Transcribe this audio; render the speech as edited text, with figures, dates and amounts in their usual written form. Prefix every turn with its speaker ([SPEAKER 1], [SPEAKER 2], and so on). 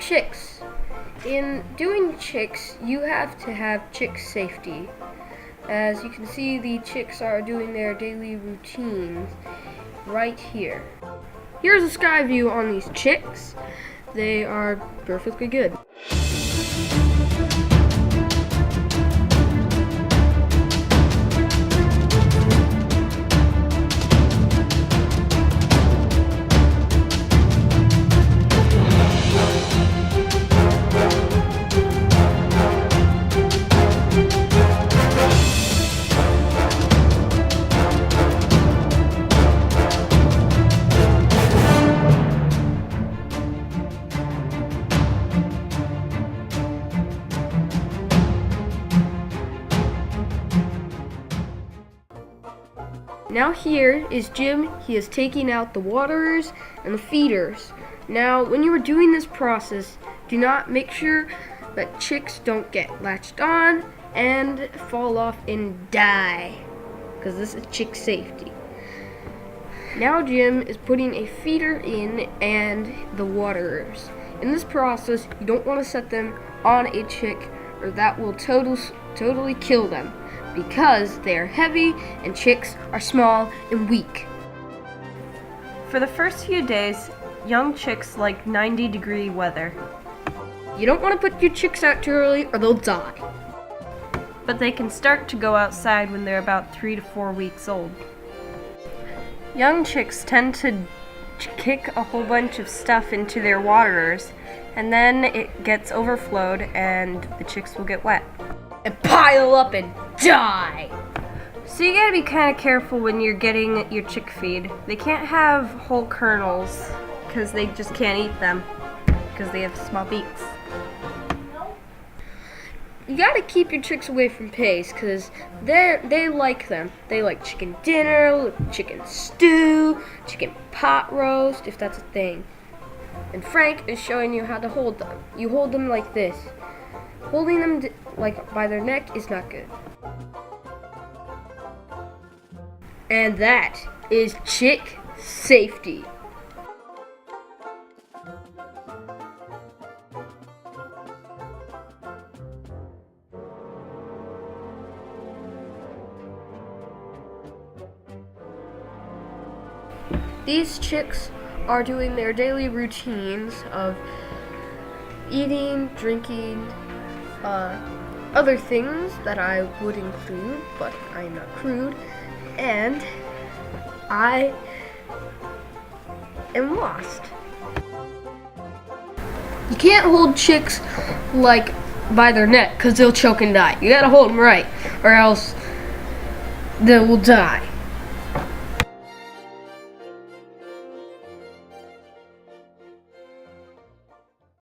[SPEAKER 1] chicks. In doing chicks, you have to have chick safety. As you can see, the chicks are doing their daily routines right here. Here's a sky view on these chicks. They are perfectly good. Now here is Jim. He is taking out the waterers and the feeders. Now when you are doing this process, do not make sure that chicks don't get latched on and fall off and die, because this is chick safety. Now Jim is putting a feeder in and the waterers. In this process, you don't want to set them on a chick, or that will totally kill them, because they are heavy and chicks are small and weak.
[SPEAKER 2] For the first few days, young chicks like 90-degree weather.
[SPEAKER 1] You don't want to put your chicks out too early or they'll die.
[SPEAKER 2] But they can start to go outside when they're about 3 to 4 weeks old. Young chicks tend to kick a whole bunch of stuff into their waterers, and then it gets overflowed and the chicks will get wet
[SPEAKER 1] and pile up and die.
[SPEAKER 2] So you gotta be kind of careful when you're getting your chick feed. They can't have whole kernels because they just can't eat them because they have small beaks.
[SPEAKER 1] You gotta keep your chicks away from pigs because they like them. They like chicken dinner, chicken stew, chicken pot roast, if that's a thing. And Frank is showing you how to hold them. You hold them like this. Holding them like by their neck is not good. And that is chick safety. These chicks are doing their daily routines of eating, drinking, other things that I would include, but I am not crude, and I am lost. You can't hold chicks like by their neck because they'll choke and die. You gotta hold them right, or else they will die.